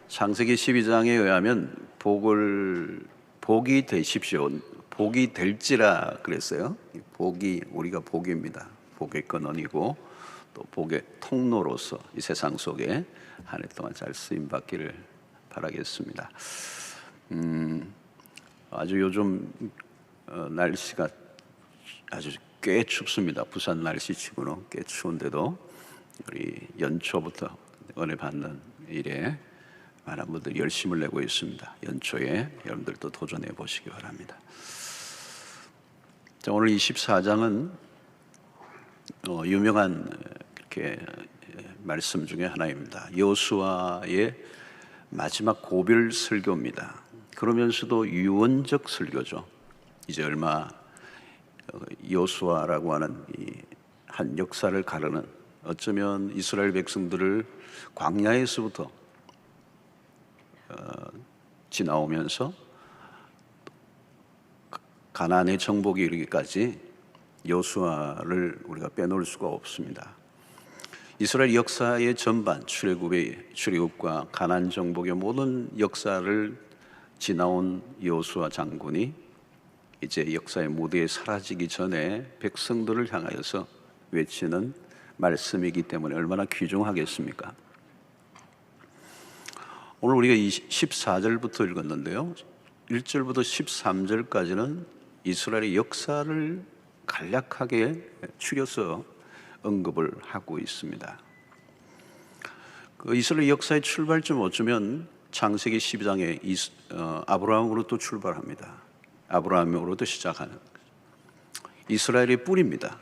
창세기 12장에 의하면 복이 되십시오. 복이 될지라 그랬어요. 복이 우리가 복입니다. 복의 근원이고 또 복의 통로로서 이 세상 속에 한 해 동안 잘 쓰임 받기를 바라겠습니다. 아주 요즘 날씨가 아주 꽤 춥습니다. 부산 날씨치고는 꽤 추운데도 우리 연초부터 은혜 받는 일에 많은 분들이 열심을 내고 있습니다. 연초에 여러분들도 도전해 보시기 바랍니다. 자, 오늘 24장은 유명한 이렇게 말씀 중에 하나입니다. 여호수아의 마지막 고별 설교입니다. 그러면서도 유언적 설교죠. 이제 얼마 여호수아라고 하는 이 한 역사를 가르는, 어쩌면 이스라엘 백성들을 광야에서부터 지나오면서 가나안의 정복에 이르기까지 여호수아를 우리가 빼놓을 수가 없습니다. 이스라엘 역사의 전반, 출애굽과 가나안 정복의 모든 역사를 지나온 여호수아 장군이 이제 역사의 무대에 사라지기 전에 백성들을 향하여서 외치는 말씀이기 때문에 얼마나 귀중하겠습니까? 오늘 우리가 14절부터 읽었는데요, 1절부터 13절까지는 이스라엘의 역사를 간략하게 추려서 언급을 하고 있습니다. 그 이스라엘 역사의 출발점 어쩌면 창세기 12장에 아브라함으로부터 출발합니다. 아브라함으로부터 시작하는 이스라엘의 뿌리입니다.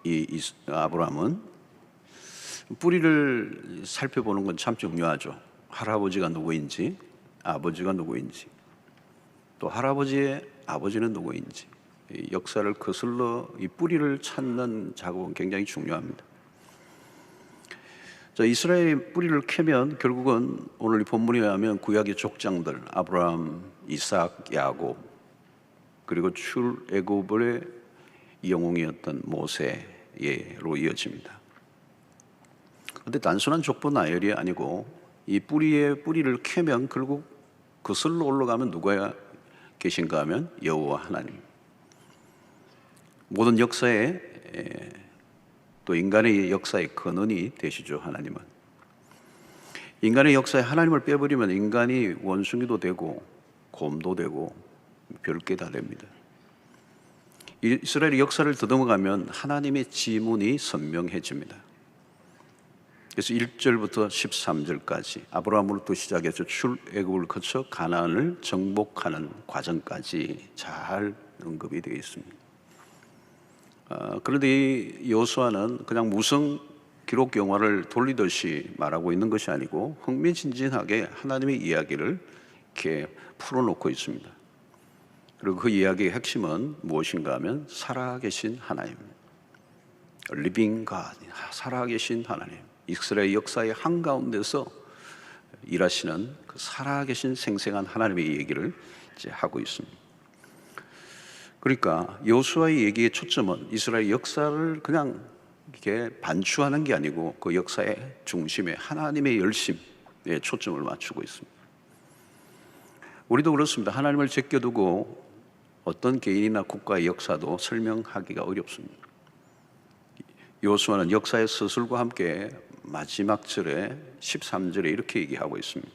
이 아브라함은 뿌리를 살펴보는 건 참 중요하죠. 할아버지가 누구인지, 아버지가 누구인지, 또 할아버지의 아버지는 누구인지, 이 역사를 거슬러 이 뿌리를 찾는 작업은 굉장히 중요합니다. 자, 이스라엘의 뿌리를 캐면 결국은 오늘 이 본문에 의하면 구약의 족장들 아브라함, 이삭, 야곱, 그리고 출애굽의 영웅이었던 모세로 이어집니다. 그런데 단순한 족보 나열이 아니고 이 뿌리를 캐면 결국 거슬러 올라가면 누가 계신가 하면 여호와 하나님. 모든 역사에 또 인간의 역사의 근원이 되시죠. 하나님은 인간의 역사에 하나님을 빼버리면 인간이 원숭이도 되고 곰도 되고 별게 다 됩니다. 이스라엘의 역사를 더듬어가면 하나님의 지문이 선명해집니다. 그래서 1절부터 13절까지 아브라함으로부터 시작해서 출애굽을 거쳐 가나안을 정복하는 과정까지 잘 언급이 되어 있습니다. 그런데 이 여호수아는 그냥 무성 기록 영화를 돌리듯이 말하고 있는 것이 아니고 흥미진진하게 하나님의 이야기를 이렇게 풀어놓고 있습니다. 그리고 그 이야기의 핵심은 무엇인가 하면 살아계신 하나님, Living God, 살아계신 하나님, 이스라엘 역사의 한가운데서 일하시는 그 살아계신 생생한 하나님의 얘기를 이제 하고 있습니다. 그러니까 여호수아의 얘기의 초점은 이스라엘 역사를 그냥 이렇게 반추하는 게 아니고 그 역사의 중심에 하나님의 열심에 초점을 맞추고 있습니다. 우리도 그렇습니다. 하나님을 제껴두고 어떤 개인이나 국가의 역사도 설명하기가 어렵습니다. 여호수아는 역사의 서술과 함께 마지막 절에 13절에 이렇게 얘기하고 있습니다.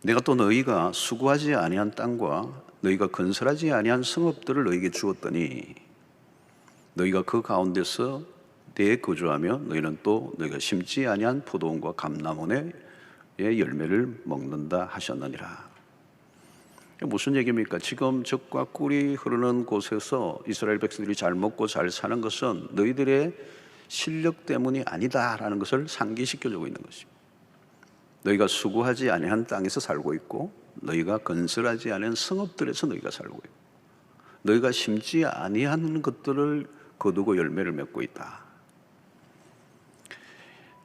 내가 또 너희가 수고하지 아니한 땅과 너희가 건설하지 아니한 성읍들을 너희에게 주었더니 너희가 그 가운데서 내에 거주하며 너희는 또 너희가 심지 아니한 포도원과 감람원의 열매를 먹는다 하셨느니라. 무슨 얘기입니까? 지금 젖과 꿀이 흐르는 곳에서 이스라엘 백성들이 잘 먹고 잘 사는 것은 너희들의 실력 때문이 아니다라는 것을 상기시켜주고 있는 것입니다. 너희가 수고하지 아니한 땅에서 살고 있고 너희가 건설하지 않은 성읍들에서 너희가 살고 있고 너희가 심지 아니한 것들을 거두고 열매를 맺고 있다.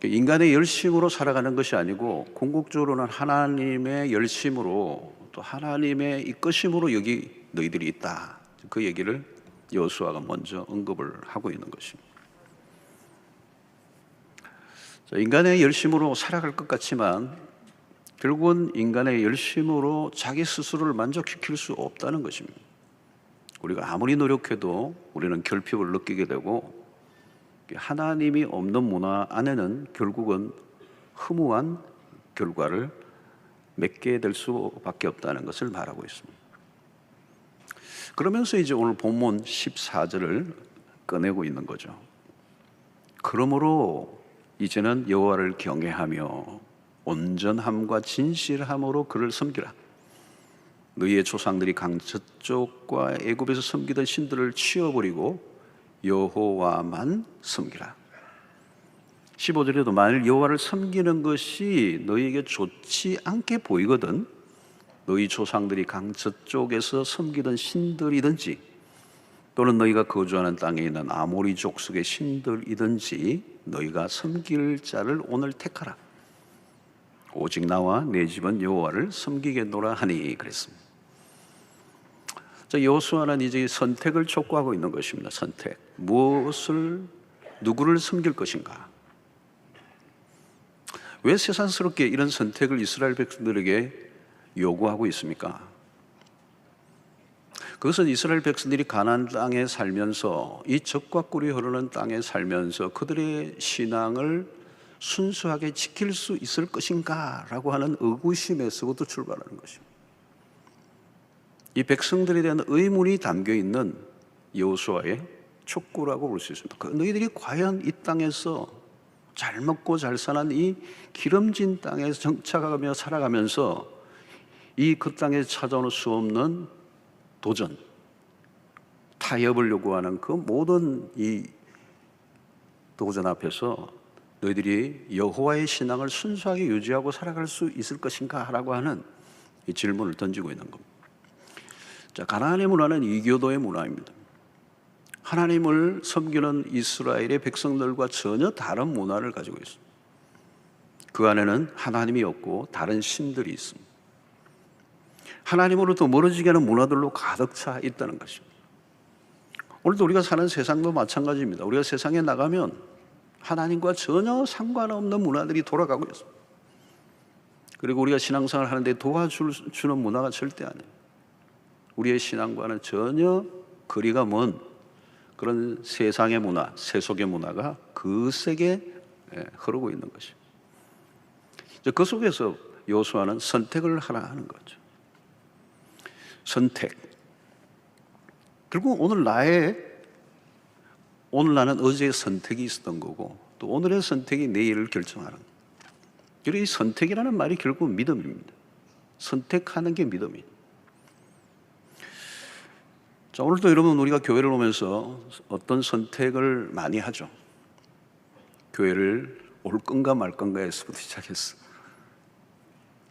인간의 열심으로 살아가는 것이 아니고 궁극적으로는 하나님의 열심으로 또 하나님의 이끄심으로 여기 너희들이 있다. 그 얘기를 여호수아가 먼저 언급을 하고 있는 것입니다. 인간의 열심으로 살아갈 것 같지만 결국은 인간의 열심으로 자기 스스로를 만족시킬 수 없다는 것입니다. 우리가 아무리 노력해도 우리는 결핍을 느끼게 되고, 하나님이 없는 문화 안에는 결국은 허무한 결과를 맺게 될 수밖에 없다는 것을 말하고 있습니다. 그러면서 이제 오늘 본문 14절을 꺼내고 있는 거죠. 그러므로 이제는 여호와를 경외하며 온전함과 진실함으로 그를 섬기라. 너희의 조상들이 강 저쪽과 애굽에서 섬기던 신들을 치워버리고 여호와만 섬기라. 15절에도 만일 여호와를 섬기는 것이 너희에게 좋지 않게 보이거든 너희 조상들이 강 저쪽에서 섬기던 신들이든지 또는 너희가 거주하는 땅에 있는 아모리 족속의 신들이든지 너희가 섬길 자를 오늘 택하라. 오직 나와 내 집은 여호와를 섬기겠노라 하니 그랬습니다. 자, 여호수아는 이제 선택을 촉구하고 있는 것입니다. 선택. 누구를 섬길 것인가? 왜 세상스럽게 이런 선택을 이스라엘 백성들에게 요구하고 있습니까? 그것은 이스라엘 백성들이 가나안 땅에 살면서 이 적과 꿀이 흐르는 땅에 살면서 그들의 신앙을 순수하게 지킬 수 있을 것인가 라고 하는 의구심에서부터 출발하는 것입니다. 이 백성들에 대한 의문이 담겨있는 여호수아의 촉구라고 볼 수 있습니다. 너희들이 과연 이 땅에서 잘 먹고 잘 사는 이 기름진 땅에 정착하며 살아가면서 그 땅에 찾아올 수 없는 도전, 타협을 요구하는 그 모든 이 도전 앞에서 너희들이 여호와의 신앙을 순수하게 유지하고 살아갈 수 있을 것인가 라고 하는 이 질문을 던지고 있는 겁니다. 자, 가나안의 문화는 이교도의 문화입니다. 하나님을 섬기는 이스라엘의 백성들과 전혀 다른 문화를 가지고 있습니다. 그 안에는 하나님이 없고 다른 신들이 있습니다. 하나님으로부터 멀어지게 하는 문화들로 가득 차 있다는 것입니다. 오늘도 우리가 사는 세상도 마찬가지입니다. 우리가 세상에 나가면 하나님과 전혀 상관없는 문화들이 돌아가고 있습니다. 그리고 우리가 신앙생활을 하는데 도와주는 문화가 절대 아니에요. 우리의 신앙과는 전혀 거리가 먼 그런 세상의 문화, 세속의 문화가 거세게 흐르고 있는 것입니다. 그 속에서 여호수아는 선택을 하라 하는 거죠. 선택. 결국 오늘 나는 어제의 선택이 있었던 거고 또 오늘의 선택이 내일을 결정하는 거예요. 그리고 이 선택이라는 말이 결국 믿음입니다. 선택하는 게 믿음이에요. 자, 오늘도 여러분 우리가 교회를 오면서 어떤 선택을 많이 하죠. 교회를 올 건가 말 건가에서부터 시작했어.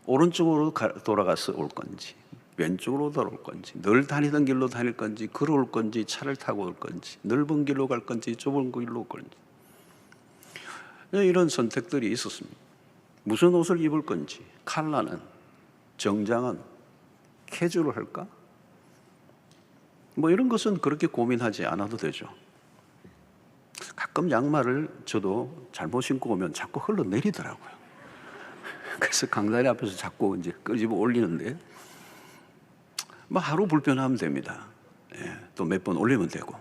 오른쪽으로 돌아가서 올 건지 왼쪽으로 돌아올 건지 늘 다니던 길로 다닐 건지 걸어올 건지 차를 타고 올 건지 넓은 길로 갈 건지 좁은 길로 올 건지 이런 선택들이 있었습니다. 무슨 옷을 입을 건지 컬러는 정장은 캐주얼 할까? 이런 것은 그렇게 고민하지 않아도 되죠. 가끔 양말을 저도 잘못 신고 오면 자꾸 흘러내리더라고요. 그래서 강다리 앞에서 자꾸 이제 끄집어 올리는데 하루 불편하면 됩니다. 또 몇 번 올리면 되고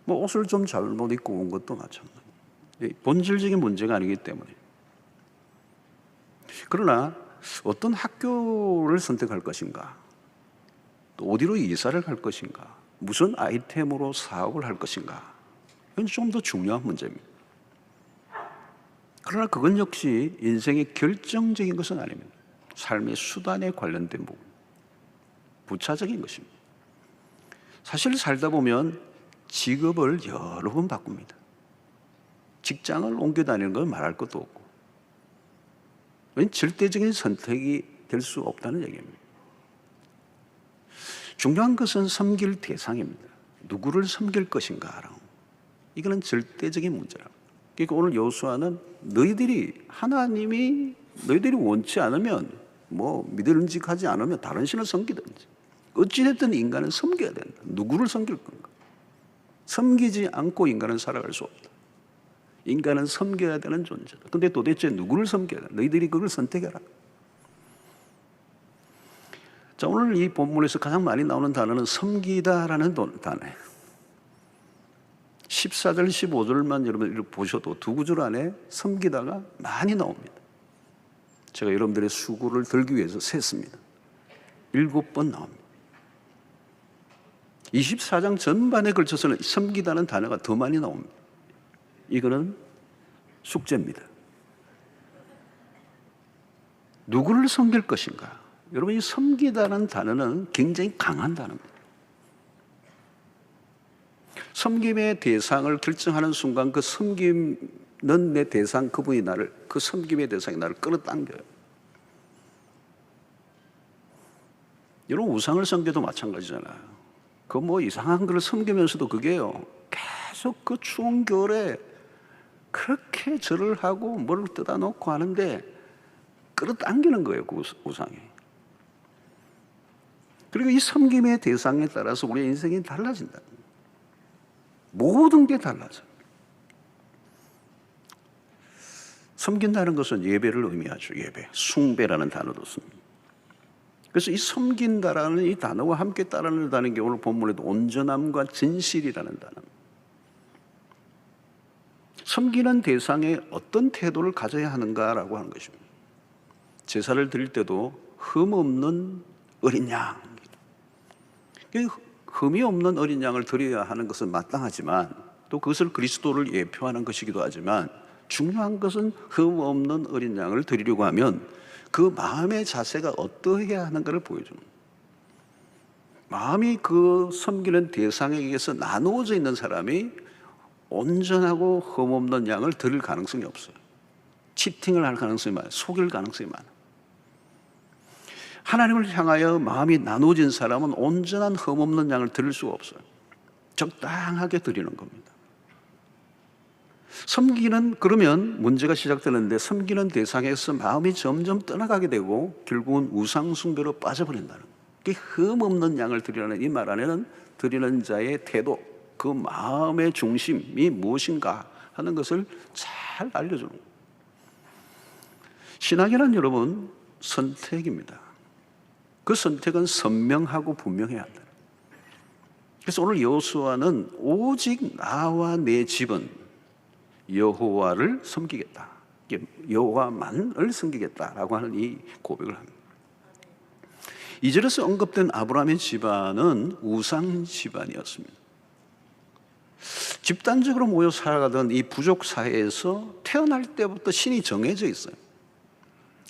옷을 좀 잘못 입고 온 것도 마찬가지입니다. 본질적인 문제가 아니기 때문에. 그러나 어떤 학교를 선택할 것인가 또 어디로 이사를 갈 것인가 무슨 아이템으로 사업을 할 것인가 이건 좀 더 중요한 문제입니다. 그러나 그건 역시 인생의 결정적인 것은 아닙니다. 삶의 수단에 관련된 부분, 부차적인 것입니다. 사실 살다 보면 직업을 여러 번 바꿉니다. 직장을 옮겨 다니는 건 말할 것도 없고 웬 절대적인 선택이 될 수 없다는 얘기입니다. 중요한 것은 섬길 대상입니다. 누구를 섬길 것인가라고. 이거는 절대적인 문제라고. 그러니까 오늘 여호수아는 너희들이 원치 않으면 믿음직하지 않으면 다른 신을 섬기든지 어찌됐든 인간은 섬겨야 된다. 누구를 섬길 건가? 섬기지 않고 인간은 살아갈 수 없다. 인간은 섬겨야 되는 존재다. 근데 도대체 누구를 섬겨야 돼? 너희들이 그걸 선택해라. 자, 오늘 이 본문에서 가장 많이 나오는 단어는 섬기다라는 단어예요. 14절, 15절만 여러분 보셔도 두 구절 안에 섬기다가 많이 나옵니다. 제가 여러분들의 수고를 들기 위해서 셌습니다. 7번 나옵니다. 24장 전반에 걸쳐서는 섬기다는 단어가 더 많이 나옵니다. 이거는 숙제입니다. 누구를 섬길 것인가? 여러분, 이 섬기다는 단어는 굉장히 강한 단어입니다. 섬김의 대상을 결정하는 순간 그 섬기는 내 대상, 그분이 나를, 그 섬김의 대상이 나를 끌어당겨요. 여러분, 우상을 섬겨도 마찬가지잖아요. 그 뭐 이상한 걸 섬기면서도 그게요, 계속 그 추운 겨울에 그렇게 절을 하고 뭐를 뜯어 놓고 하는데 끌어당기는 거예요, 그 우상이. 그리고 이 섬김의 대상에 따라서 우리의 인생이 달라진다. 모든 게 달라져요. 섬긴다는 것은 예배를 의미하죠. 예배, 숭배라는 단어도 씁니다. 그래서 이 섬긴다라는 이 단어와 함께 따라다니는 게 오늘 본문에도 온전함과 진실이라는 단어입니다. 섬기는 대상에 어떤 태도를 가져야 하는가라고 하는 것입니다. 제사를 드릴 때도 흠 없는 어린 양, 흠이 없는 어린 양을 드려야 하는 것은 마땅하지만 또 그것을 그리스도를 예표하는 것이기도 하지만 중요한 것은 흠 없는 어린 양을 드리려고 하면 그 마음의 자세가 어떠해야 하는가를 보여줍니다. 마음이 그 섬기는 대상에게서 나누어져 있는 사람이 온전하고 흠 없는 양을 드릴 가능성이 없어요. 치팅을 할 가능성이 많아요. 속일 가능성이 많아요. 하나님을 향하여 마음이 나누어진 사람은 온전한 흠 없는 양을 드릴 수가 없어요. 적당하게 드리는 겁니다. 그러면 문제가 시작되는데 섬기는 대상에서 마음이 점점 떠나가게 되고 결국은 우상숭배로 빠져버린다는 거예요. 흠 없는 양을 드리라는 이 말 안에는 드리는 자의 태도, 그 마음의 중심이 무엇인가 하는 것을 잘 알려주는 거예요. 신앙이란 여러분 선택입니다. 그 선택은 선명하고 분명해야 한다. 그래서 오늘 여호수아는 오직 나와 내 집은 여호와를 섬기겠다, 여호와만을 섬기겠다라고 하는 이 고백을 합니다. 2절에서 언급된 아브라함의 집안은 우상 집안이었습니다. 집단적으로 모여 살아가던 이 부족 사회에서 태어날 때부터 신이 정해져 있어요.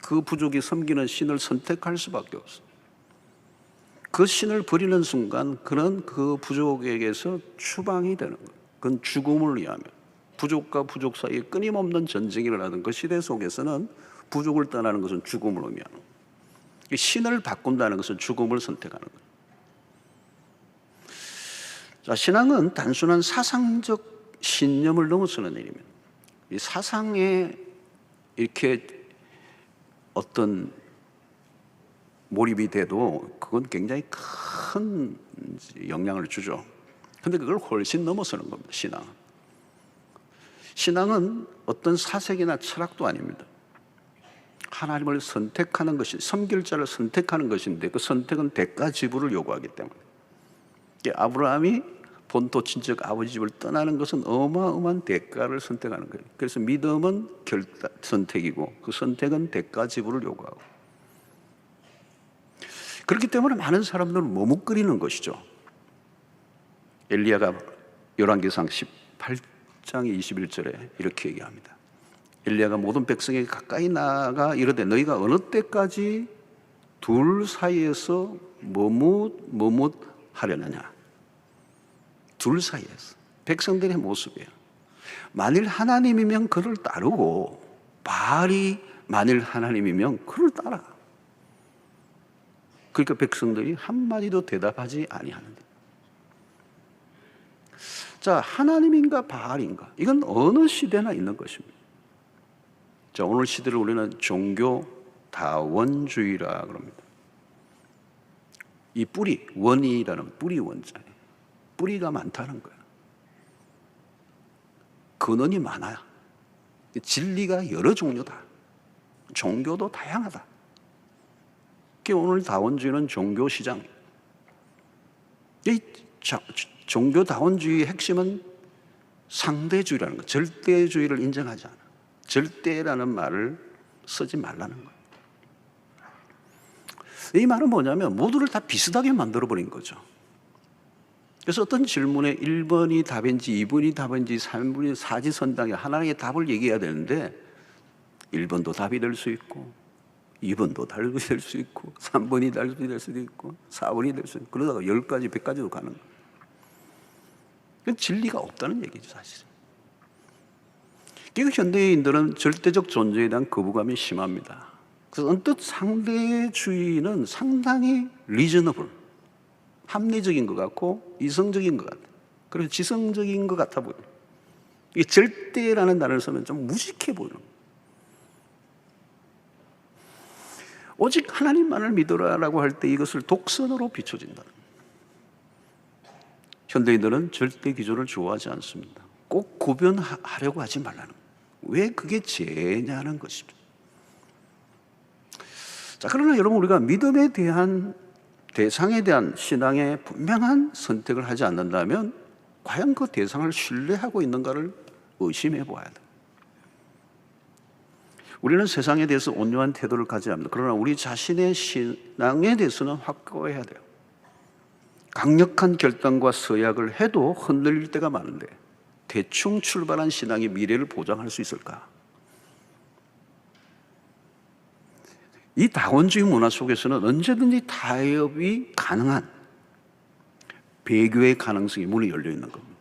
그 부족이 섬기는 신을 선택할 수밖에 없어요. 그 신을 버리는 순간 그는 그 부족에게서 추방이 되는 거예요. 그건 죽음을 위하며, 부족과 부족 사이에 끊임없는 전쟁이 일어나던 그 시대 속에서는 부족을 떠나는 것은 죽음을 의미하는 거예요. 신을 바꾼다는 것은 죽음을 선택하는 거예요. 자, 신앙은 단순한 사상적 신념을 넘어서는 일입니다. 이 사상에 이렇게 어떤 몰입이 돼도 그건 굉장히 큰 영향을 주죠. 그런데 그걸 훨씬 넘어서는 겁니다. 신앙은 어떤 사색이나 철학도 아닙니다. 하나님을 선택하는 것이, 섬길 자를 선택하는 것인데 그 선택은 대가 지불을 요구하기 때문에 아브라함이 본토 친척 아버지 집을 떠나는 것은 어마어마한 대가를 선택하는 거예요. 그래서 믿음은 선택이고 그 선택은 대가 지불을 요구하고, 그렇기 때문에 많은 사람들은 머뭇거리는 것이죠. 엘리야가 열왕기상 18장 21절에 이렇게 얘기합니다. 엘리야가 모든 백성에게 가까이 나아가 이르되 너희가 어느 때까지 둘 사이에서 머뭇하려느냐. 둘 사이에서 백성들의 모습이에요. 만일 하나님이면 그를 따르고 바알이 만일 하나님이면 그를 따라. 그러니까 백성들이 한마디도 대답하지 아니하는데, 자, 하나님인가 바알인가, 이건 어느 시대나 있는 것입니다. 자, 오늘 시대를 우리는 종교 다원주의라 그럽니다. 이 뿌리, 원이라는 뿌리 원자예요. 뿌리가 많다는 거예요. 근원이 많아요. 진리가 여러 종류다. 종교도 다양하다. 오늘 다원주의는 종교시장. 이 종교다원주의의 핵심은 상대주의라는 거, 절대주의를 인정하지 않아. 절대라는 말을 쓰지 말라는 거예요. 이 말은 뭐냐면 모두를 다 비슷하게 만들어버린 거죠. 그래서 어떤 질문에 1번이 답인지 2번이 답인지 3번이 사지선다하게 하나의 답을 얘기해야 되는데 1번도 답이 될 수 있고 2번도 답이 될 수 있고 3번이 답이 될 수도 있고 4번이 될 수 있고 그러다가 10가지, 100가지도 가는 거예요. 그건 진리가 없다는 얘기죠, 사실은. 그러니까 현대인들은 절대적 존재에 대한 거부감이 심합니다. 그래서 언뜻 상대주의는 상당히 리저너블, 합리적인 것 같고 이성적인 것 같아요. 그리고 지성적인 것 같아 보여요. 이게 절대라는 단어를 쓰면 좀 무식해 보여요. 오직 하나님만을 믿어라라고 할 때 이것을 독선으로 비춰진다. 현대인들은 절대 기준을 좋아하지 않습니다. 꼭 구별하려고 하지 말라는 거예요. 왜 그게 죄냐는 것입니다. 자, 그러나 여러분, 우리가 믿음에 대한 대상에 대한 신앙의 분명한 선택을 하지 않는다면 과연 그 대상을 신뢰하고 있는가를 의심해 보아야 돼요. 우리는 세상에 대해서 온유한 태도를 가져야 합니다. 그러나 우리 자신의 신앙에 대해서는 확고해야 돼요. 강력한 결단과 서약을 해도 흔들릴 때가 많은데 대충 출발한 신앙이 미래를 보장할 수 있을까? 이 다원주의 문화 속에서는 언제든지 타협이 가능한 배교의 가능성이 문이 열려 있는 겁니다.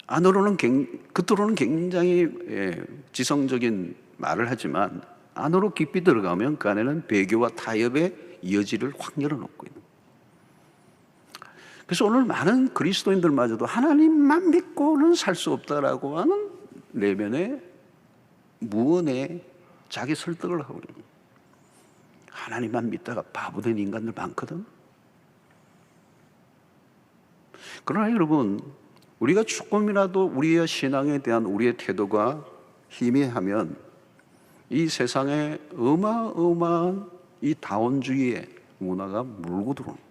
겉으로는 굉장히 지성적인 말을 하지만 안으로 깊이 들어가면 그 안에는 배교와 타협의 여지를 확 열어놓고 있는. 그래서 오늘 많은 그리스도인들마저도 하나님만 믿고는 살 수 없다라고 하는 내면의 무언의 자기 설득을 하고 있는 거예요. 하나님만 믿다가 바보 된 인간들 많거든. 그러나 여러분, 우리가 조금이라도 우리의 신앙에 대한 우리의 태도가 희미하면 이 세상에 어마어마한 이 다원주의의 문화가 물고 들어오는.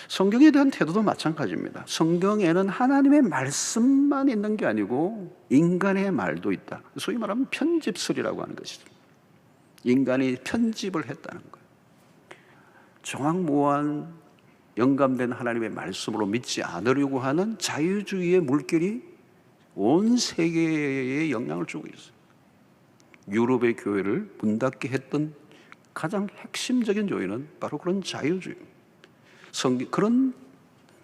성경에 대한 태도도 마찬가지입니다. 성경에는 하나님의 말씀만 있는 게 아니고 인간의 말도 있다. 소위 말하면 편집설이라고 하는 것이죠. 인간이 편집을 했다는 거예요. 정확무한 영감된 하나님의 말씀으로 믿지 않으려고 하는 자유주의의 물결이 온 세계에 영향을 주고 있어요. 유럽의 교회를 문 닫게 했던 가장 핵심적인 요인은 바로 그런 자유주의입니다. 그런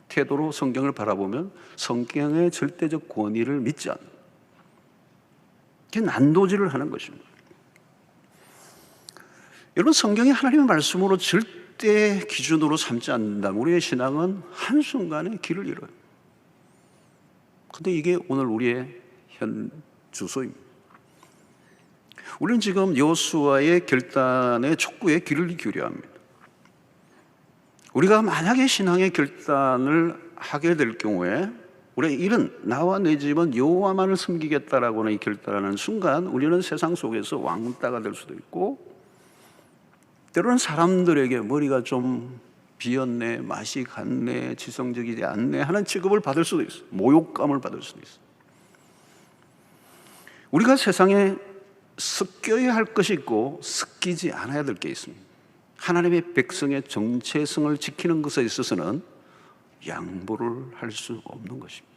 태도로 성경을 바라보면 성경의 절대적 권위를 믿지 않는, 그게 난도질을 하는 것입니다. 여러분, 성경이 하나님의 말씀으로 절대 기준으로 삼지 않는다면 우리의 신앙은 한순간에 길을 잃어요. 그런데 이게 오늘 우리의 현 주소입니다. 우리는 지금 여호수아의 결단의 촉구에 귀를 기울여야 합니다. 우리가 만약에 신앙의 결단을 하게 될 경우에 우리의 일은 나와 내 집은 여호와만을 섬기겠다라고 하는 이 결단하는 순간 우리는 세상 속에서 왕따가 될 수도 있고, 때로는 사람들에게 머리가 좀 비었네, 맛이 갔네, 지성적이지 않네 하는 취급을 받을 수도 있어요. 모욕감을 받을 수도 있어요. 우리가 세상에 섞여야 할 것이 있고 섞이지 않아야 될 게 있습니다. 하나님의 백성의 정체성을 지키는 것에 있어서는 양보를 할 수 없는 것입니다.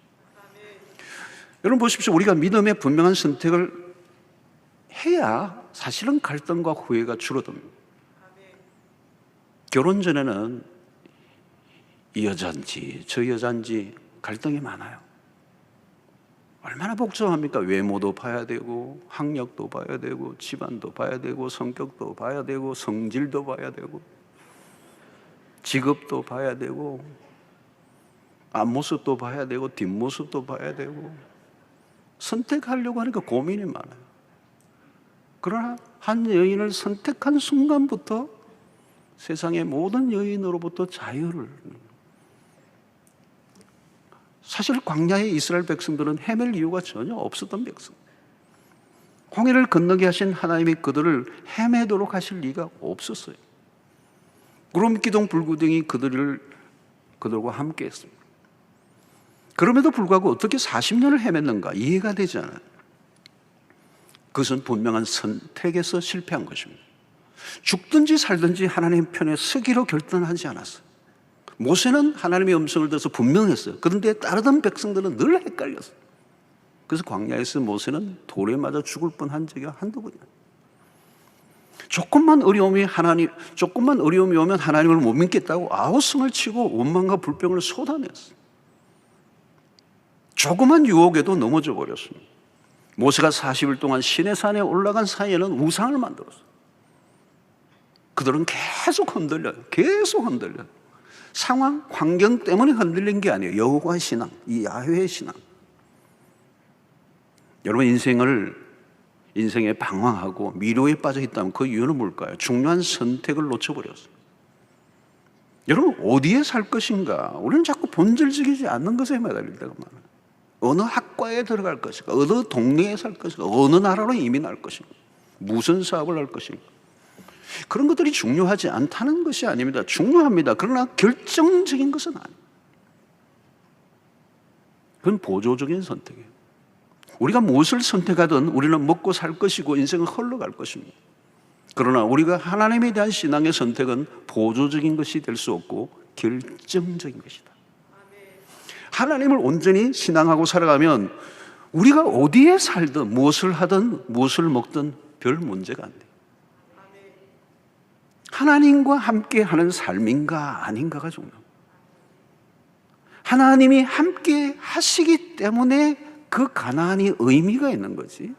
여러분 보십시오. 우리가 믿음의 분명한 선택을 해야 사실은 갈등과 후회가 줄어듭니다. 결혼 전에는 이 여자인지 저 여자인지 갈등이 많아요. 얼마나 복잡합니까? 외모도 봐야 되고 학력도 봐야 되고 집안도 봐야 되고 성격도 봐야 되고 성질도 봐야 되고 직업도 봐야 되고 앞모습도 봐야 되고 뒷모습도 봐야 되고 선택하려고 하니까 고민이 많아요. 그러나 한 여인을 선택한 순간부터 세상의 모든 여인으로부터 자유를, 사실 광야의 이스라엘 백성들은 헤맬 이유가 전혀 없었던 백성. 홍해를 건너게 하신 하나님이 그들을 헤매도록 하실 리가 없었어요. 구름 기둥 불구덩이 그들과 함께 했습니다. 그럼에도 불구하고 어떻게 40년을 헤맸는가 이해가 되지 않아요. 그것은 분명한 선택에서 실패한 것입니다. 죽든지 살든지 하나님 편에 서기로 결단하지 않았어요. 모세는 하나님의 음성을 들어서 분명했어요. 그런데 따르던 백성들은 늘 헷갈렸어요. 그래서 광야에서 모세는 돌에 맞아 죽을 뻔한 적이 한두 번이에요. 조금만 어려움이 오면 하나님을 못 믿겠다고 아우성을 치고 원망과 불평을 쏟아냈어요. 조그만 유혹에도 넘어져 버렸습니다. 모세가 40일 동안 시내산에 올라간 사이에는 우상을 만들었어요. 그들은 계속 흔들려요. 상황, 환경 때문에 흔들린 게 아니에요. 여호와 신앙, 이 야훼의 신앙. 여러분 인생에 방황하고 미로에 빠져 있다면 그 이유는 뭘까요? 중요한 선택을 놓쳐버렸어요. 여러분 어디에 살 것인가? 우리는 자꾸 본질적이지 않는 것에 매달릴 때가 많아요. 어느 학과에 들어갈 것인가? 어느 동네에 살 것인가? 어느 나라로 이민할 것인가? 무슨 사업을 할 것인가? 그런 것들이 중요하지 않다는 것이 아닙니다. 중요합니다. 그러나 결정적인 것은 아니에요. 그건 보조적인 선택이에요. 우리가 무엇을 선택하든 우리는 먹고 살 것이고 인생은 흘러갈 것입니다. 그러나 우리가 하나님에 대한 신앙의 선택은 보조적인 것이 될 수 없고 결정적인 것이다. 하나님을 온전히 신앙하고 살아가면 우리가 어디에 살든 무엇을 하든 무엇을 먹든 별 문제가 안 돼요. 하나님과 함께 하는 삶인가 아닌가가 중요합니다. 하나님이 함께 하시기 때문에 그 가나안이 의미가 있는 거지.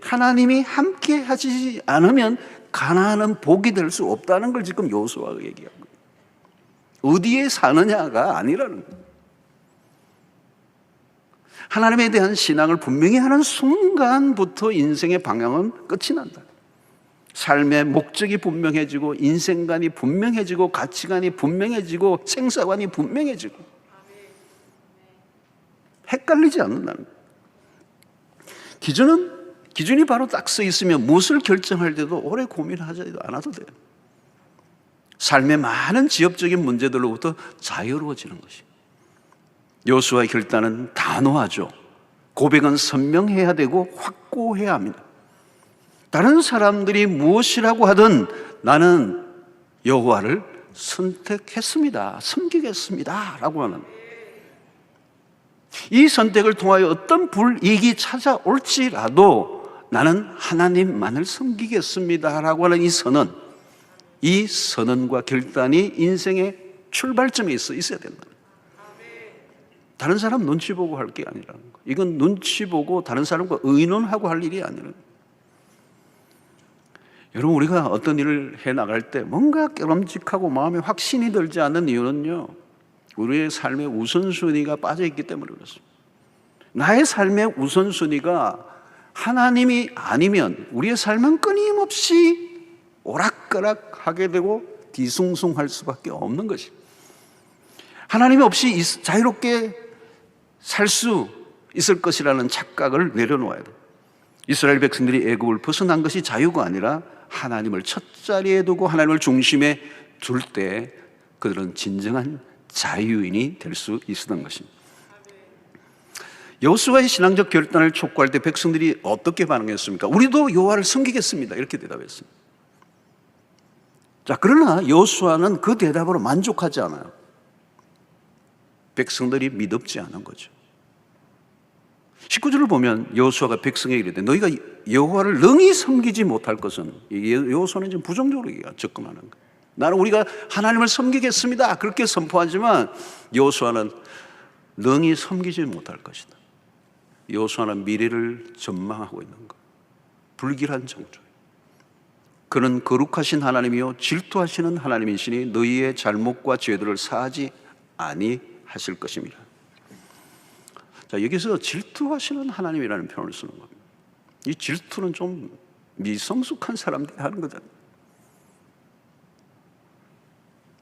하나님이 함께 하시지 않으면 가나안은 복이 될 수 없다는 걸 지금 여호수아가 얘기한 거예요. 어디에 사느냐가 아니라는 거예요. 하나님에 대한 신앙을 분명히 하는 순간부터 인생의 방향은 끝이 난다. 삶의 목적이 분명해지고 인생관이 분명해지고 가치관이 분명해지고 생사관이 분명해지고 헷갈리지 않는다는 거예요. 기준이 바로 딱 서 있으면 무엇을 결정할 때도 오래 고민하지 않아도 돼요. 삶의 많은 지엽적인 문제들로부터 자유로워지는 것이에요. 여호수아의 결단은 단호하죠. 고백은 선명해야 되고 확고해야 합니다. 다른 사람들이 무엇이라고 하든 나는 여호와를 선택했습니다. 섬기겠습니다. 라고 하는 이 선택을 통하여 어떤 불이익이 찾아올지라도 나는 하나님만을 섬기겠습니다. 라고 하는 이 선언과 결단이 인생의 출발점에 있어야 된다. 다른 사람 눈치 보고 할 게 아니라는 거. 이건 눈치 보고 다른 사람과 의논하고 할 일이 아니라는 거. 여러분 우리가 어떤 일을 해나갈 때 뭔가 깨름직하고 마음에 확신이 들지 않는 이유는요, 우리의 삶의 우선순위가 빠져있기 때문에 그렇습니다. 나의 삶의 우선순위가 하나님이 아니면 우리의 삶은 끊임없이 오락가락하게 되고 뒤숭숭할 수밖에 없는 것입니다. 하나님이 없이 자유롭게 살 수 있을 것이라는 착각을 내려놓아야 돼요. 이스라엘 백성들이 애굽을 벗어난 것이 자유가 아니라 하나님을 첫 자리에 두고 하나님을 중심에 둘 때 그들은 진정한 자유인이 될 수 있었던 것입니다. 여호수아의 신앙적 결단을 촉구할 때 백성들이 어떻게 반응했습니까? 우리도 여호와를 섬기겠습니다. 이렇게 대답했습니다. 자, 그러나 여호수아는 그 대답으로 만족하지 않아요. 백성들이 믿음지 않은 거죠. 19절을 보면 여호수아가 백성에게 이르되 너희가 여호와를 능히 섬기지 못할 것은, 여호수아는 지금 부정적으로 접근하는 거예요. 나는 우리가 하나님을 섬기겠습니다 그렇게 선포하지만 여호수아는 능히 섬기지 못할 것이다. 여호수아는 미래를 전망하고 있는 거예요. 불길한 정조예요. 그는 거룩하신 하나님이요 질투하시는 하나님이시니 너희의 잘못과 죄들을 사하지 아니하실 것입니다. 자, 여기서 질투하시는 하나님이라는 표현을 쓰는 겁니다. 이 질투는 좀 미성숙한 사람들이 하는 거잖아요.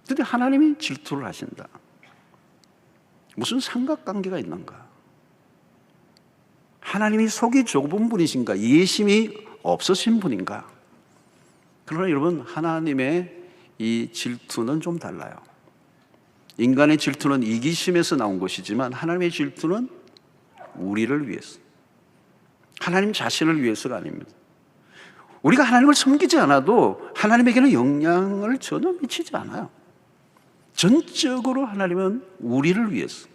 그런데 하나님이 질투를 하신다. 무슨 삼각관계가 있는가? 하나님이 속이 좁은 분이신가? 이해심이 없으신 분인가? 그러나 여러분, 하나님의 이 질투는 좀 달라요. 인간의 질투는 이기심에서 나온 것이지만 하나님의 질투는 우리를 위해서, 하나님 자신을 위해서가 아닙니다. 우리가 하나님을 섬기지 않아도 하나님에게는 영향을 전혀 미치지 않아요. 전적으로 하나님은 우리를 위해서,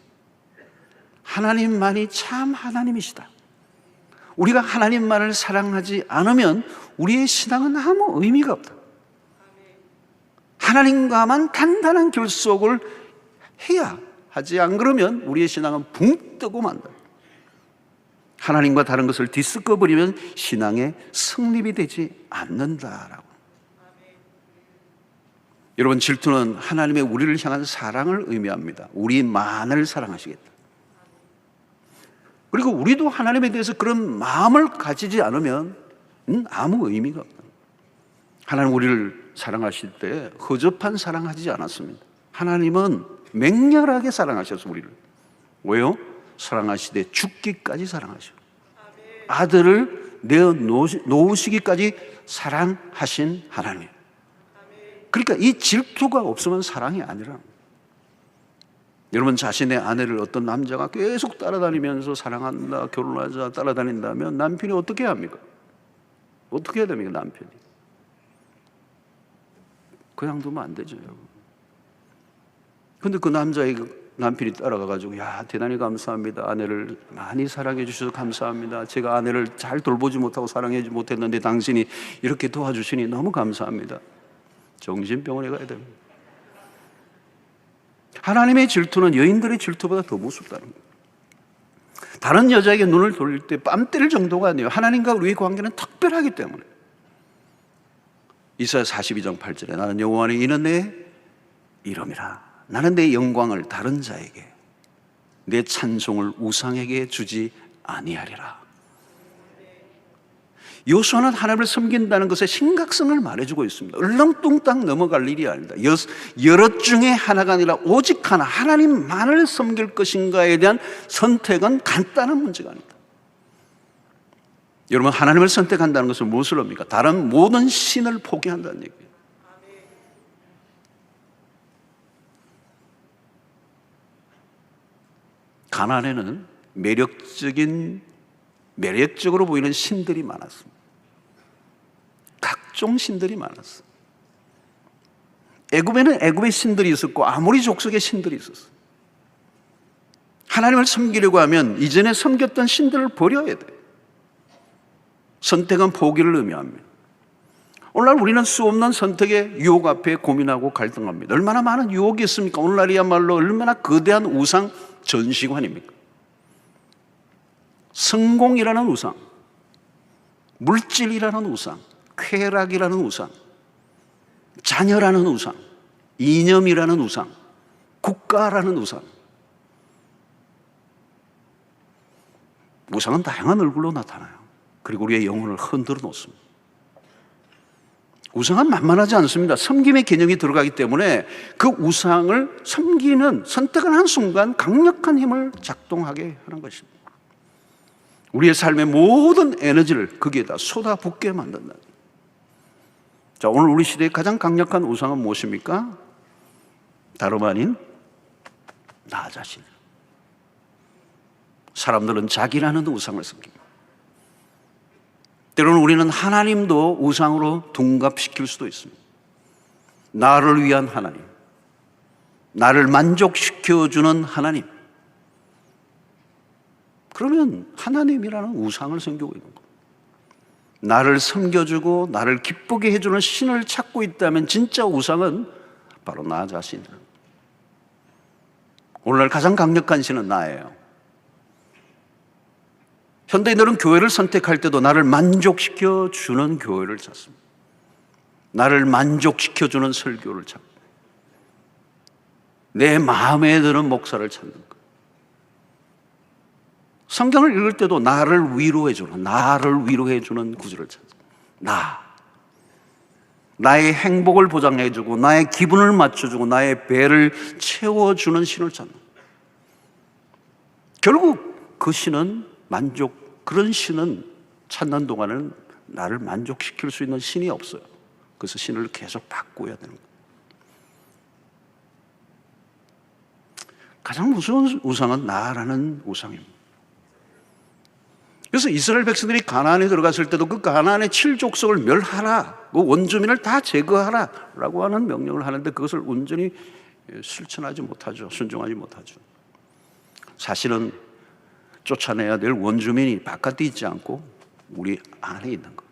하나님만이 참 하나님이시다. 우리가 하나님만을 사랑하지 않으면 우리의 신앙은 아무 의미가 없다. 하나님과만 단단한 결속을 해야 하지, 안 그러면 우리의 신앙은 붕 뜨고 만다. 하나님과 다른 것을 뒤섞어 버리면 신앙의 성립이 되지 않는다라고. 여러분, 질투는 하나님의 우리를 향한 사랑을 의미합니다. 우리만을 사랑하시겠다. 그리고 우리도 하나님에 대해서 그런 마음을 가지지 않으면 아무 의미가 없다. 하나님 우리를 사랑하실 때 허접한 사랑하지 않았습니다. 하나님은 맹렬하게 사랑하셔서 우리를. 왜요? 사랑하시되 죽기까지 사랑하셔. 아들을 내어 놓으시기까지 사랑하신 하나님. 그러니까 이 질투가 없으면 사랑이 아니라, 여러분 자신의 아내를 어떤 남자가 계속 따라다니면서 사랑한다, 결혼하자 따라다닌다면 남편이 어떻게 합니까? 어떻게 해야 됩니까? 남편이 그냥 두면 안 되죠, 여러분. 근데 그 남자의 남편이 따라가가지고, 야, 대단히 감사합니다. 아내를 많이 사랑해 주셔서 감사합니다. 제가 아내를 잘 돌보지 못하고 사랑하지 못했는데 당신이 이렇게 도와주시니 너무 감사합니다. 정신병원에 가야 됩니다. 하나님의 질투는 여인들의 질투보다 더 무섭다는 거예요. 다른 여자에게 눈을 돌릴 때 뺨 때릴 정도가 아니에요. 하나님과 우리의 관계는 특별하기 때문에. 이사야 42장 8절에 나는 여호와니 이는 내 이름이라. 나는 내 영광을 다른 자에게, 내 찬송을 우상에게 주지 아니하리라. 요수아는 하나님을 섬긴다는 것의 심각성을 말해주고 있습니다. 얼렁뚱땅 넘어갈 일이 아닙니다. 여럿 중에 하나가 아니라 오직 하나, 하나님만을 섬길 것인가에 대한 선택은 간단한 문제가 아닙니다. 여러분, 하나님을 선택한다는 것은 무엇을 합니까? 다른 모든 신을 포기한다는 얘기예요. 가나안에는 매력적으로 보이는 신들이 많았습니다. 각종 신들이 많았어요. 애굽에는 애굽의 신들이 있었고 아모리 족속의 신들이 있었어요. 하나님을 섬기려고 하면 이전에 섬겼던 신들을 버려야 돼요. 선택은 포기를 의미합니다. 오늘날 우리는 수없는 선택의 유혹 앞에 고민하고 갈등합니다. 얼마나 많은 유혹이 있습니까? 오늘날이야말로 얼마나 거대한 우상 전시관입니까? 성공이라는 우상, 물질이라는 우상, 쾌락이라는 우상, 자녀라는 우상, 이념이라는 우상, 국가라는 우상. 우상은 다양한 얼굴로 나타나요. 그리고 우리의 영혼을 흔들어 놓습니다. 우상은 만만하지 않습니다. 섬김의 개념이 들어가기 때문에 그 우상을 섬기는, 선택을 한 순간 강력한 힘을 작동하게 하는 것입니다. 우리의 삶의 모든 에너지를 거기에다 쏟아붓게 만든다. 자, 오늘 우리 시대의 가장 강력한 우상은 무엇입니까? 다름 아닌 나 자신. 사람들은 자기라는 우상을 섬깁니다. 때로는 우리는 하나님도 우상으로 둔갑시킬 수도 있습니다. 나를 위한 하나님, 나를 만족시켜주는 하나님. 그러면 하나님이라는 우상을 섬기고 있는 거예요. 나를 섬겨주고 나를 기쁘게 해주는 신을 찾고 있다면 진짜 우상은 바로 나 자신이에요. 오늘날 가장 강력한 신은 나예요. 현대인들은 교회를 선택할 때도 나를 만족시켜주는 교회를 찾습니다. 나를 만족시켜주는 설교를 찾고 내 마음에 드는 목사를 찾는 것. 성경을 읽을 때도 나를 위로해주는 구절을 찾습니다. 나의 행복을 보장해주고 나의 기분을 맞춰주고 나의 배를 채워주는 신을 찾는 거예요. 결국 그 신은 그런 신은 찾는 동안은 나를 만족시킬 수 있는 신이 없어요. 그래서 신을 계속 바꿔야 되는 거예요. 가장 무서운 우상은 나라는 우상입니다. 그래서 이스라엘 백성들이 가나안에 들어갔을 때도 그 가나안의 7족속을 멸하라, 그 원주민을 다 제거하라 라고 하는 명령을 하는데 그것을 온전히 실천하지 못하죠. 순종하지 못하죠. 사실은 쫓아내야 될 원주민이 바깥에 있지 않고 우리 안에 있는 것.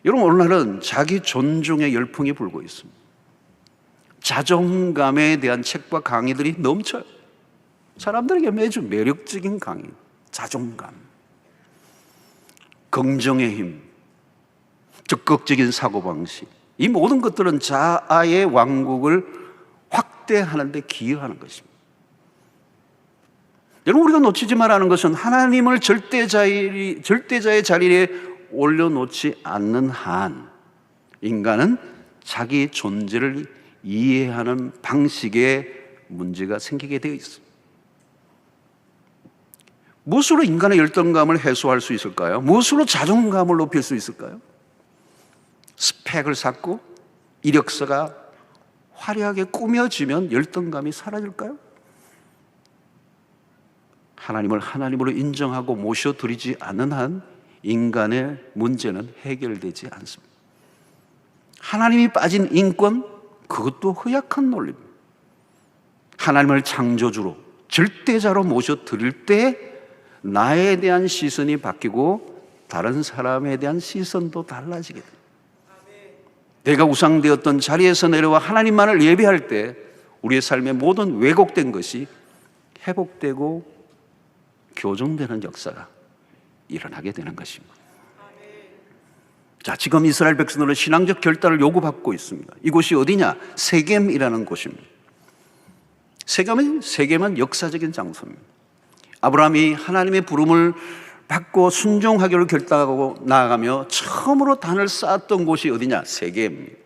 여러분, 오늘날은 자기 존중의 열풍이 불고 있습니다. 자존감에 대한 책과 강의들이 넘쳐요. 사람들에게 매주 매력적인 강의, 자존감, 긍정의 힘, 적극적인 사고방식, 이 모든 것들은 자아의 왕국을 확대하는 데 기여하는 것입니다. 여러분, 우리가 놓치지 말라는 것은 하나님을 절대자의 자리에 올려놓지 않는 한 인간은 자기 존재를 이해하는 방식에 문제가 생기게 되어 있습니다. 무엇으로 인간의 열등감을 해소할 수 있을까요? 무엇으로 자존감을 높일 수 있을까요? 스펙을 쌓고 이력서가 화려하게 꾸며지면 열등감이 사라질까요? 하나님을 하나님으로 인정하고 모셔드리지 않는 한 인간의 문제는 해결되지 않습니다. 하나님이 빠진 인권, 그것도 허약한 논리입니다. 하나님을 창조주로, 절대자로 모셔드릴 때 나에 대한 시선이 바뀌고 다른 사람에 대한 시선도 달라지게 됩니다. 내가 우상되었던 자리에서 내려와 하나님만을 예배할 때 우리의 삶의 모든 왜곡된 것이 회복되고 교정되는 역사가 일어나게 되는 것입니다. 자, 지금 이스라엘 백성들은 신앙적 결단을 요구받고 있습니다. 이곳이 어디냐? 세겜이라는 곳입니다. 세겜은 역사적인 장소입니다. 아브라함이 하나님의 부름을 받고 순종하기로 결단하고 나아가며 처음으로 단을 쌓았던 곳이 어디냐? 세겜입니다.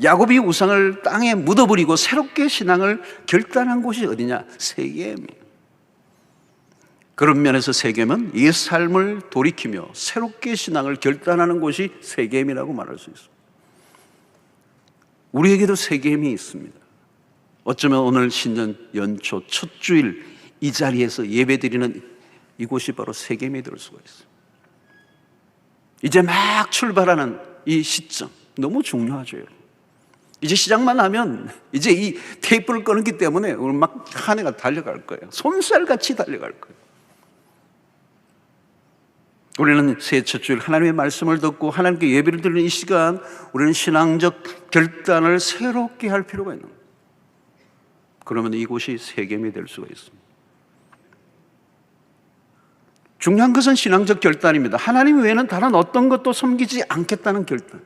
야곱이 우상을 땅에 묻어버리고 새롭게 신앙을 결단한 곳이 어디냐? 세겜입니다. 그런 면에서 세겜은 옛 삶을 돌이키며 새롭게 신앙을 결단하는 곳이 세겜이라고 말할 수 있습니다. 우리에게도 세겜이 있습니다. 어쩌면 오늘 신년 연초 첫 주일 이 자리에서 예배드리는 이곳이 바로 세겜이 될 수가 있습니다. 이제 막 출발하는 이 시점 너무 중요하죠. 이제 시작만 하면 이제 이 테이프를 끊었기 때문에 오늘 막 한 해가 달려갈 거예요. 손살같이 달려갈 거예요. 우리는 새해 첫 주일 하나님의 말씀을 듣고 하나님께 예배를 드리는 이 시간, 우리는 신앙적 결단을 새롭게 할 필요가 있는 거예요. 그러면 이곳이 세겜이 될 수가 있습니다. 중요한 것은 신앙적 결단입니다. 하나님 외에는 다른 어떤 것도 섬기지 않겠다는 결단.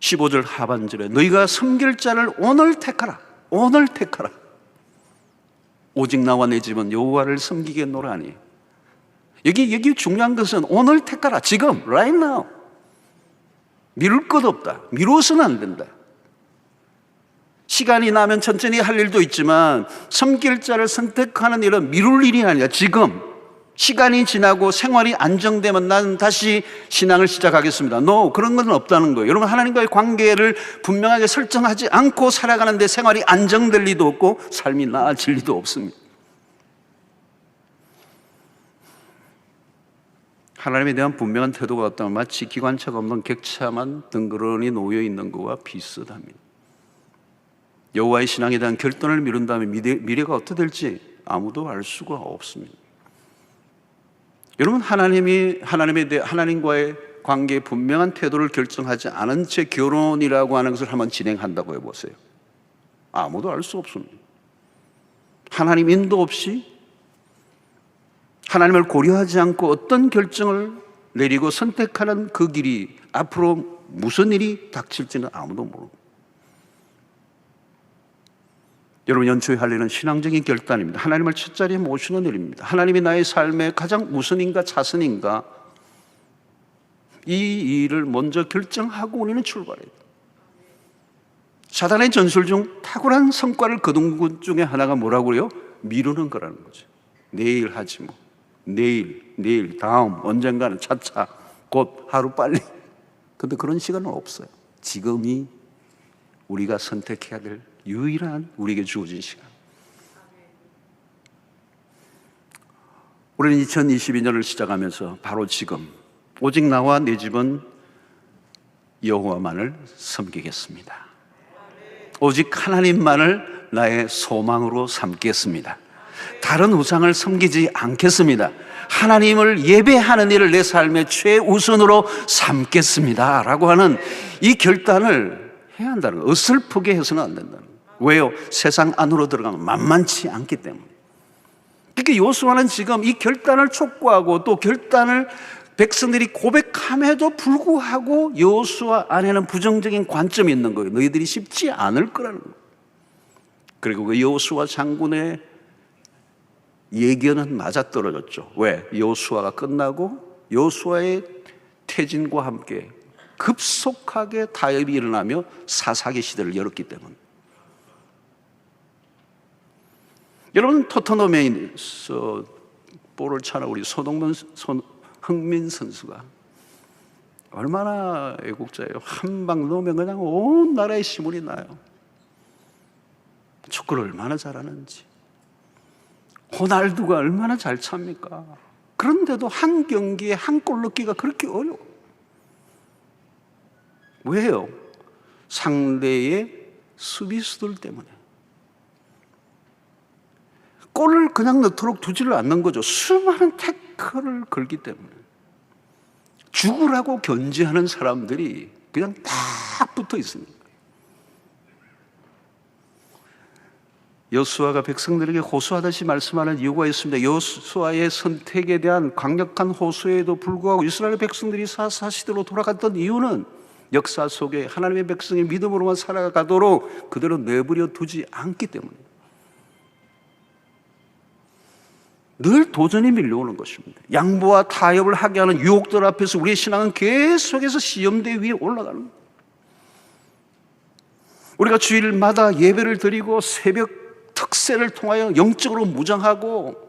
15절 하반절에 너희가 섬길 자를 오늘 택하라. 오늘 택하라. 오직 나와 내 집은 여호와를 섬기겠노라니. 여기 중요한 것은 오늘 택하라. 지금, right now. 미룰 것 없다. 미루어서는 안 된다. 시간이 나면 천천히 할 일도 있지만 섬길 자를 선택하는 일은 미룰 일이 아니라 지금 시간이 지나고 생활이 안정되면 나는 다시 신앙을 시작하겠습니다. No, 그런 건 없다는 거예요. 여러분, 하나님과의 관계를 분명하게 설정하지 않고 살아가는데 생활이 안정될 리도 없고 삶이 나아질 리도 없습니다. 하나님에 대한 분명한 태도가 없다면 마치 기관차가 없는 객차만 덩그러니 놓여 있는 것과 비슷합니다. 여호와의 신앙에 대한 결단을 미룬다면 미래가 어떻게 될지 아무도 알 수가 없습니다. 여러분, 하나님과의 관계에 분명한 태도를 결정하지 않은 채 결혼이라고 하는 것을 한번 진행한다고 해보세요. 아무도 알 수 없습니다. 하나님 인도 없이 하나님을 고려하지 않고 어떤 결정을 내리고 선택하는 그 길이 앞으로 무슨 일이 닥칠지는 아무도 모르고. 여러분, 연초에 할 일은 신앙적인 결단입니다. 하나님을 첫 자리에 모시는 일입니다. 하나님이 나의 삶의 가장 우선인가 차선인가, 이 일을 먼저 결정하고 우리는 출발해야 돼요. 사단의 전술 중 탁월한 성과를 거둔 것 중에 하나가 뭐라고 그래요? 미루는 거라는 거죠. 내일 하지 뭐. 내일, 다음, 언젠가는 차차, 곧, 하루 빨리. 근데 그런 시간은 없어요. 지금이 우리가 선택해야 될 유일한 우리에게 주어진 시간. 우리는 2022년을 시작하면서 바로 지금 오직 나와 내 집은 여호와만을 섬기겠습니다. 오직 하나님만을 나의 소망으로 삼겠습니다. 다른 우상을 섬기지 않겠습니다. 하나님을 예배하는 일을 내 삶의 최우선으로 삼겠습니다 라고 하는 이 결단을 해야 한다는 거예요. 어설프게 해서는 안 된다는 거예요. 왜요? 세상 안으로 들어가면 만만치 않기 때문에. 그러니까 여호수아는 지금 이 결단을 촉구하고 또 결단을 백성들이 고백함에도 불구하고 여호수아 안에는 부정적인 관점이 있는 거예요. 너희들이 쉽지 않을 거라는 거예요. 그리고 그 여호수아 장군의 예견은 맞아떨어졌죠. 왜? 여호수아가 끝나고 여호수아의 퇴진과 함께 급속하게 타협이 일어나며 사사기 시대를 열었기 때문에. 여러분, 토트넘에서 볼을 차는 우리 흥민 선수가 얼마나 애국자예요. 한 방 넣으면 그냥 온 나라에 시문이 나요. 축구를 얼마나 잘하는지. 호날두가 얼마나 잘 찹니까? 그런데도 한 경기에 한 골 넣기가 그렇게 어려워. 왜요? 상대의 수비수들 때문에. 골을 그냥 넣도록 두지를 않는 거죠. 수많은 태클을 걸기 때문에. 죽으라고 견제하는 사람들이 그냥 딱 붙어 있습니다. 여호수아가 백성들에게 호소하듯이 말씀하는 이유가 있습니다. 여호수아의 선택에 대한 강력한 호소에도 불구하고 이스라엘 백성들이 사사시대로 돌아갔던 이유는 역사 속에 하나님의 백성이 믿음으로만 살아가도록 그대로 내버려 두지 않기 때문에. 늘 도전이 밀려오는 것입니다. 양보와 타협을 하게 하는 유혹들 앞에서 우리의 신앙은 계속해서 시험대 위에 올라가는 거예요. 우리가 주일마다 예배를 드리고 새벽 특세를 통하여 영적으로 무장하고,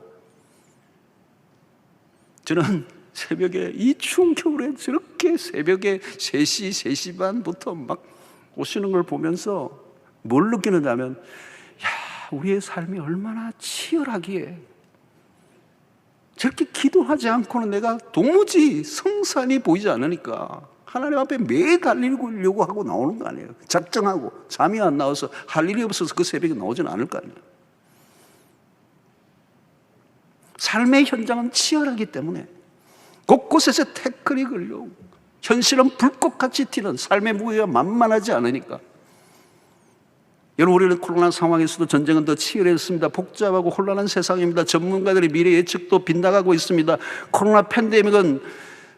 저는 새벽에 이 추운 겨울에 저렇게 새벽에 3시, 3시 반부터 막 오시는 걸 보면서 뭘 느끼느냐면, 야, 우리의 삶이 얼마나 치열하기에 저렇게 기도하지 않고는 내가 도무지 성산이 보이지 않으니까 하나님 앞에 매달리려고 하고 나오는 거 아니에요. 작정하고 잠이 안 나와서 할 일이 없어서 그 새벽에 나오지는 않을 거 아니에요. 삶의 현장은 치열하기 때문에 곳곳에서 태클이 걸려 현실은 불꽃같이 튀는 삶의 무게가 만만하지 않으니까. 여러분, 우리는 코로나 상황에서도 전쟁은 더 치열했습니다. 복잡하고 혼란한 세상입니다. 전문가들의 미래 예측도 빗나가고 있습니다. 코로나 팬데믹은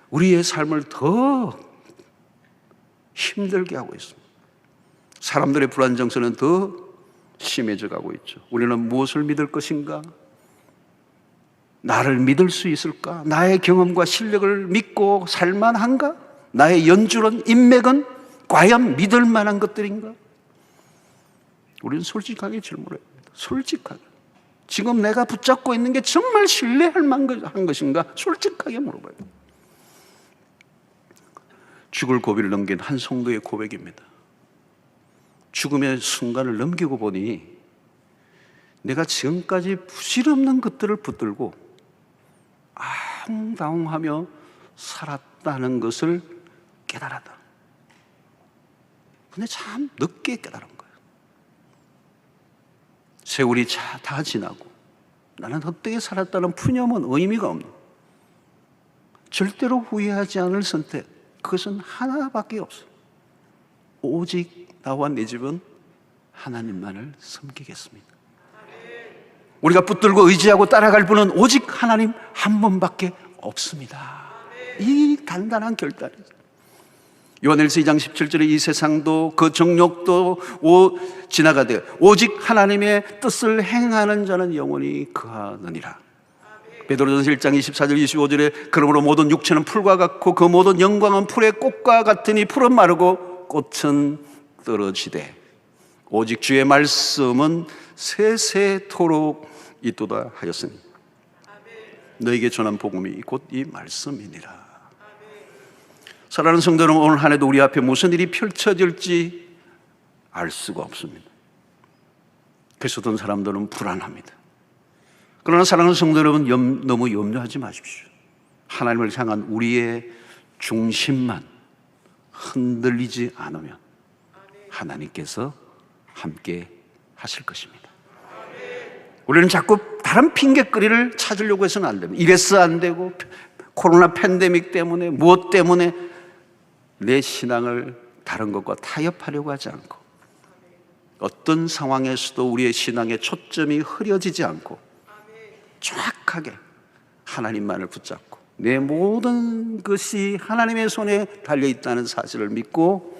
우리의 삶을 더 힘들게 하고 있습니다. 사람들의 불안 정서는 더 심해져 가고 있죠. 우리는 무엇을 믿을 것인가? 나를 믿을 수 있을까? 나의 경험과 실력을 믿고 살만한가? 나의 연주는, 인맥은 과연 믿을 만한 것들인가? 우리는 솔직하게 질문해야 합니다. 솔직하게. 지금 내가 붙잡고 있는 게 정말 신뢰할 만한 것인가? 솔직하게 물어봐야 돼요. 죽을 고비를 넘긴 한 성도의 고백입니다. 죽음의 순간을 넘기고 보니 내가 지금까지 부질없는 것들을 붙들고 아웅다웅하며 살았다는 것을 깨달았다. 근데 참 늦게 깨달은 거예요. 세월이 다 지나고 나는 헛되게 살았다는 푸념은 의미가 없는, 절대로 후회하지 않을 선택, 그것은 하나밖에 없어요. 오직 나와 내 집은 하나님만을 섬기겠습니다. 우리가 붙들고 의지하고 따라갈 분은 오직 하나님 한 분밖에 없습니다. 이 단단한 결단이죠. 요한일서 2장 17절에 이 세상도 그 정욕도 지나가되 오직 하나님의 뜻을 행하는 자는 영원히 거하느니라. 베드로전서 1장 24절 25절에 그러므로 모든 육체는 풀과 같고 그 모든 영광은 풀의 꽃과 같으니 풀은 마르고 꽃은 떨어지되 오직 주의 말씀은 세세토록 있도다 하였으니 너에게 전한 복음이 곧 이 말씀이니라. 사랑하는 성도 여러분, 오늘 한 해도 우리 앞에 무슨 일이 펼쳐질지 알 수가 없습니다. 그래서 어떤 사람들은 불안합니다. 그러나 사랑하는 성도 여러분, 너무 염려하지 마십시오. 하나님을 향한 우리의 중심만 흔들리지 않으면 하나님께서 함께 하실 것입니다. 우리는 자꾸 다른 핑계거리를 찾으려고 해서는 안 됩니다. 이래서 안 되고, 코로나 팬데믹 때문에, 무엇 때문에 내 신앙을 다른 것과 타협하려고 하지 않고, 어떤 상황에서도 우리의 신앙의 초점이 흐려지지 않고 정확하게 하나님만을 붙잡고 내 모든 것이 하나님의 손에 달려있다는 사실을 믿고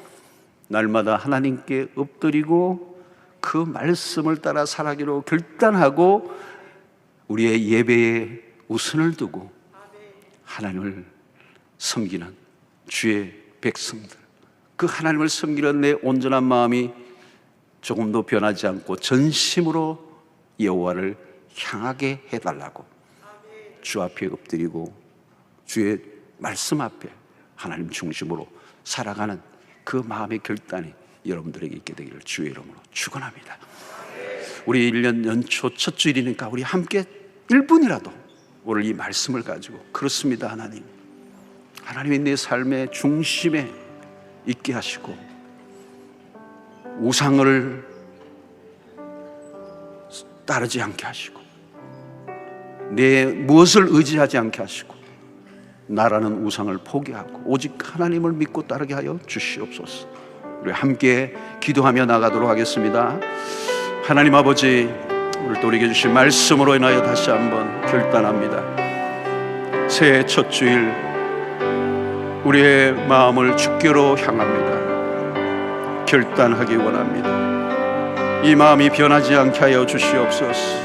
날마다 하나님께 엎드리고 그 말씀을 따라 살아가기로 결단하고 우리의 예배에 우선을 두고 하나님을 섬기는 주의 백성들, 그 하나님을 섬기는 내 온전한 마음이 조금도 변하지 않고 전심으로 여호와를 향하게 해달라고 주 앞에 엎드리고 주의 말씀 앞에 하나님 중심으로 살아가는 그 마음의 결단이 여러분들에게 있게 되기를 주의 이름으로 축원합니다. 우리 1년 연초 첫 주일이니까 우리 함께 1분이라도 오늘 이 말씀을 가지고, 그렇습니다 하나님, 하나님이 내 삶의 중심에 있게 하시고 우상을 따르지 않게 하시고 내 무엇을 의지하지 않게 하시고 나라는 우상을 포기하고 오직 하나님을 믿고 따르게 하여 주시옵소서. 우리 함께 기도하며 나가도록 하겠습니다. 하나님 아버지, 오늘 또 우리에게 주신 말씀으로 인하여 다시 한번 결단합니다. 새해 첫 주일 우리의 마음을 주께로 향합니다. 결단하기 원합니다. 이 마음이 변하지 않게 하여 주시옵소서.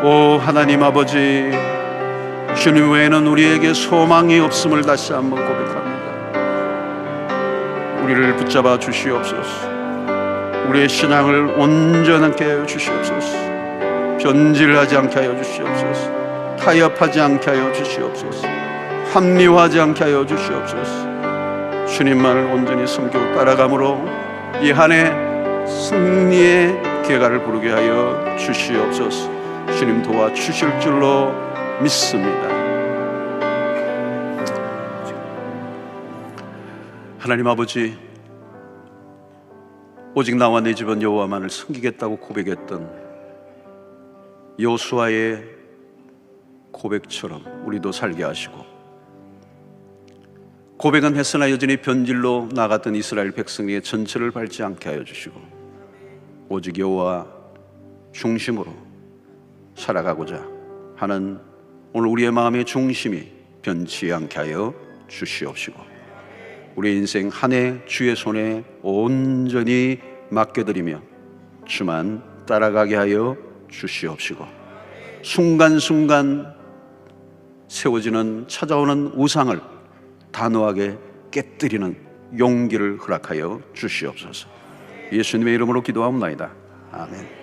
오 하나님 아버지, 주님 외에는 우리에게 소망이 없음을 다시 한번 고백합니다. 우리를 붙잡아 주시옵소서. 우리의 신앙을 온전하게 하여 주시옵소서. 변질하지 않게 하여 주시옵소서. 타협하지 않게 하여 주시옵소서. 합리화하지 않게 하여 주시옵소서. 주님만을 온전히 섬기고 따라감으로 이 한 해 승리의 계가를 부르게 하여 주시옵소서. 주님 도와주실 줄로 믿습니다. 하나님 아버지, 오직 나와 내 집은 여호와만을 섬기겠다고 고백했던 여호수아의 고백처럼 우리도 살게 하시고, 고백은 했으나 여전히 변질로 나갔던 이스라엘 백성의 전철을 밟지 않게 하여 주시고 오직 여호와 중심으로 살아가고자 하는 오늘 우리의 마음의 중심이 변치 않게 하여 주시옵시고 우리 인생 한 해 주의 손에 온전히 맡겨드리며 주만 따라가게 하여 주시옵시고 순간순간 세워지는 찾아오는 우상을 단호하게 깨뜨리는 용기를 허락하여 주시옵소서. 예수님의 이름으로 기도하옵나이다. 아멘.